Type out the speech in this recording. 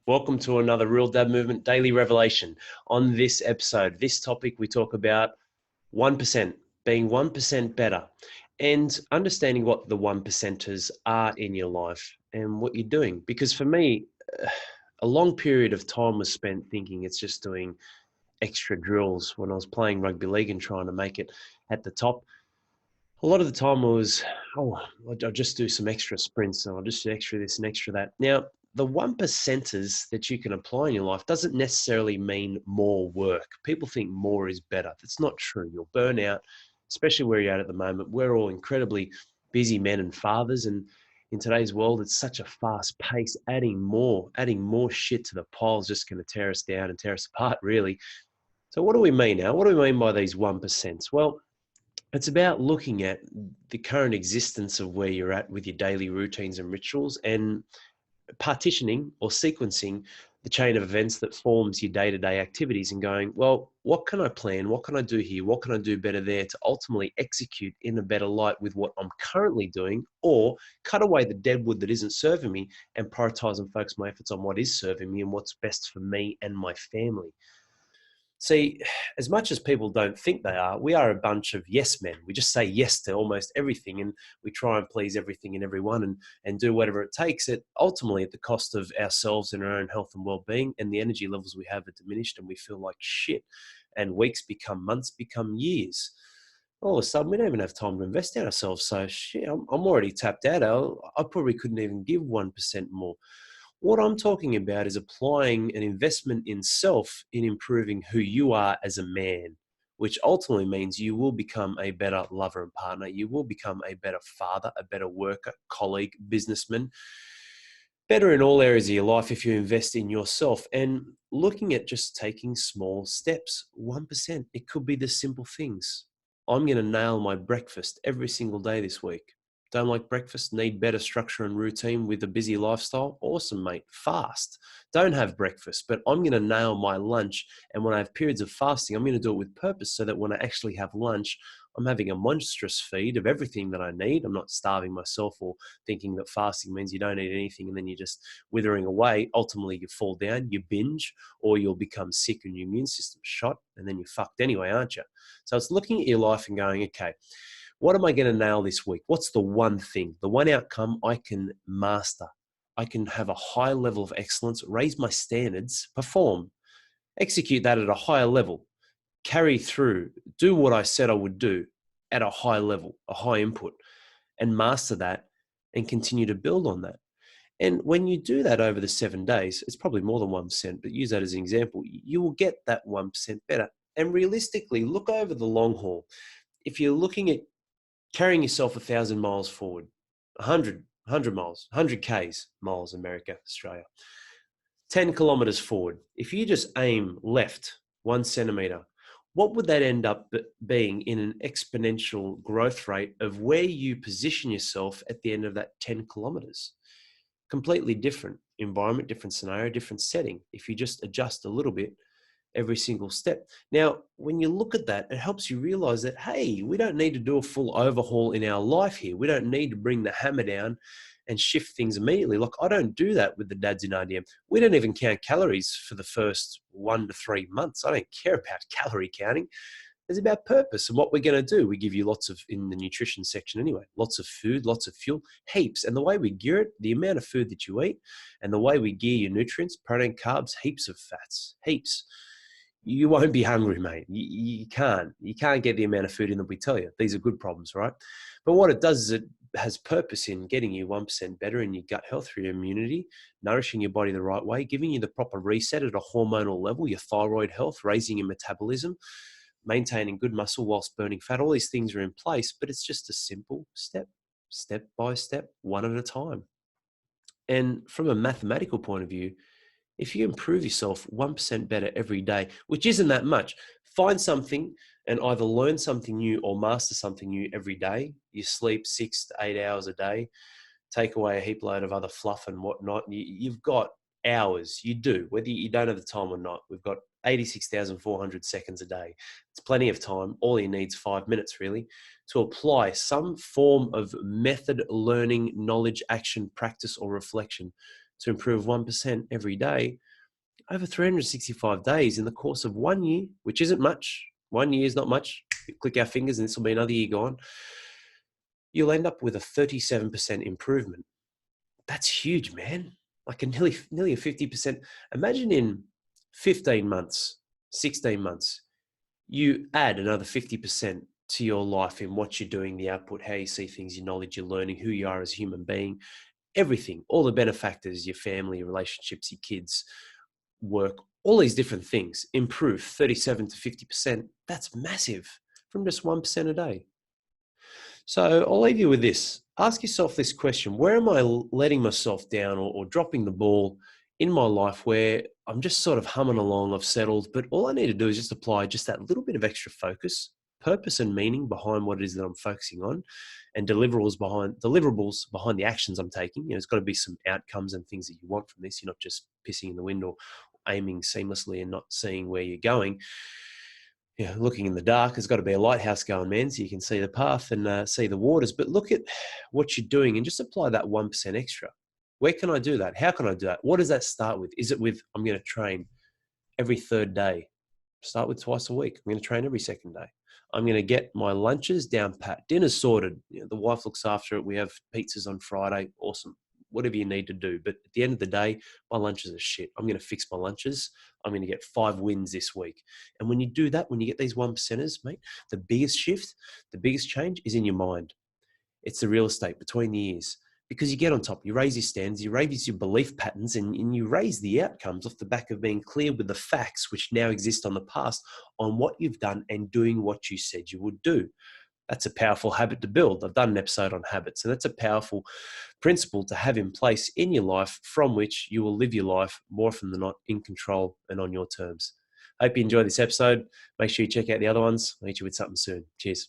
Welcome to another Real Dad Movement Daily Revelation. On this episode, this topic, we talk about 1%, being 1% better, and understanding what the 1%ers are in your life and what you're doing. Because for me, a long period of time was spent thinking it's just doing extra drills when I was playing rugby league and trying to make it at the top. A lot of the time it was, I'll just do some extra sprints and I'll just do extra this and extra that. Now, the 1%ers that you can apply in your life doesn't necessarily mean more work. People think more is better. That's not true. You'll burn out, especially where you're at the moment. We're all incredibly busy men and fathers. And in today's world, it's such a fast pace. Adding more shit to the pile is just going to tear us down and tear us apart, really. So what do we mean now? What do we mean by these 1%? Well, it's about looking at the current existence of where you're at with your daily routines and rituals and partitioning or sequencing the chain of events that forms your day-to-day activities and going, well, what can I plan? What can I do here? What can I do better there to ultimately execute in a better light with what I'm currently doing, or cut away the dead wood that isn't serving me and prioritize and focus my efforts on what is serving me and what's best for me and my family. See, as much as people don't think they are, we are a bunch of yes men. We just say yes to almost everything, and we try and please everything and everyone and do whatever it takes, ultimately at the cost of ourselves and our own health and well-being, and the energy levels we have are diminished and we feel like shit, and weeks become months, become years. All of a sudden, we don't even have time to invest in ourselves. So shit, I'm already tapped out. I probably couldn't even give 1% more. What I'm talking about is applying an investment in self in improving who you are as a man, which ultimately means you will become a better lover and partner. You will become a better father, a better worker, colleague, businessman, better in all areas of your life if you invest in yourself. And looking at just taking small steps, 1%, it could be the simple things. I'm going to nail my breakfast every single day this week. Don't like breakfast, need better structure and routine with a busy lifestyle? Awesome, mate. Fast. Don't have breakfast, but I'm going to nail my lunch. And when I have periods of fasting, I'm going to do it with purpose so that when I actually have lunch, I'm having a monstrous feed of everything that I need. I'm not starving myself or thinking that fasting means you don't eat anything and then you're just withering away. Ultimately, you fall down, you binge, or you'll become sick and your immune system's shot, and then you're fucked anyway, aren't you? So it's looking at your life and going, okay, what am I going to nail this week? What's the one thing, the one outcome I can master? I can have a high level of excellence, raise my standards, perform, execute that at a higher level, carry through, do what I said I would do at a high level, a high input, and master that and continue to build on that. And when you do that over the 7 days, it's probably more than 1%, but use that as an example, you will get that 1% better. And realistically, look over the long haul. If you're looking at carrying yourself 1,000 miles forward, 100 miles, 100 Ks, miles, America, Australia, 10 kilometers forward. If you just aim left 1 centimeter, what would that end up being in an exponential growth rate of where you position yourself at the end of that 10 kilometers? Completely different environment, different scenario, different setting. If you just adjust a little bit every single step. Now, when you look at that, it helps you realize that, hey, we don't need to do a full overhaul in our life here. We don't need to bring the hammer down and shift things immediately. Look, I don't do that with the dads in RDM. We don't even count calories for the first 1 to 3 months. I don't care about calorie counting. It's about purpose and what we're going to do. We give you lots of, in the nutrition section anyway, lots of food, lots of fuel, heaps. And the way we gear it, the amount of food that you eat and the way we gear your nutrients, protein, carbs, heaps of fats, heaps. You won't be hungry, mate. You can't get the amount of food in that we tell you. These are good problems, right? But what it does is it has purpose in getting you 1% better in your gut health through your immunity, nourishing your body the right way, giving you the proper reset at a hormonal level, your thyroid health, raising your metabolism, maintaining good muscle whilst burning fat. All these things are in place, but it's just a simple step by step, one at a time. And from a mathematical point of view, if you improve yourself 1% better every day, which isn't that much, find something and either learn something new or master something new every day. You sleep 6 to 8 hours a day, take away a heap load of other fluff and whatnot. You've got hours. You do, whether you don't have the time or not. We've got 86,400 seconds a day. It's plenty of time. All you need is 5 minutes really to apply some form of method, learning, knowledge, action, practice, or reflection to improve 1% every day over 365 days in the course of 1 year, which isn't much. 1 year is not much. You click our fingers and this will be another year gone. You'll end up with a 37% improvement. That's huge, man. Like nearly a 50%. Imagine in 15 months, 16 months, you add another 50% to your life in what you're doing, the output, how you see things, your knowledge, your learning, who you are as a human being, everything, all the benefactors, your family, your relationships, your kids, work, all these different things improve 37 to 50%. That's massive from just 1% a day. So I'll leave you with this. Ask yourself this question: where am I letting myself down or dropping the ball in my life where I'm just sort of humming along, I've settled, but all I need to do is just apply just that little bit of extra focus, purpose and meaning behind what it is that I'm focusing on, and deliverables behind the actions I'm taking. You know, there's got to be some outcomes and things that you want from this. You're not just pissing in the wind or aiming seamlessly and not seeing where you're going. Yeah, looking in the dark, there's got to be a lighthouse going, man, so you can see the path and see the waters. But look at what you're doing and just apply that 1% extra. Where can I do that? How can I do that? What does that start with? Is it with, I'm going to train every third day? Start with twice a week. I'm going to train every second day. I'm going to get my lunches down pat. Dinner's sorted. You know, the wife looks after it. We have pizzas on Friday. Awesome. Whatever you need to do. But at the end of the day, my lunches are shit. I'm going to fix my lunches. I'm going to get 5 wins this week. And when you do that, when you get these 1%ers, mate, the biggest shift, the biggest change is in your mind. It's the real estate between the ears. Because you get on top, you raise your standards, you raise your belief patterns, and you raise the outcomes off the back of being clear with the facts which now exist on the past on what you've done and doing what you said you would do. That's a powerful habit to build. I've done an episode on habits, and that's a powerful principle to have in place in your life from which you will live your life more often than not in control and on your terms. I hope you enjoyed this episode. Make sure you check out the other ones. I'll meet you with something soon. Cheers.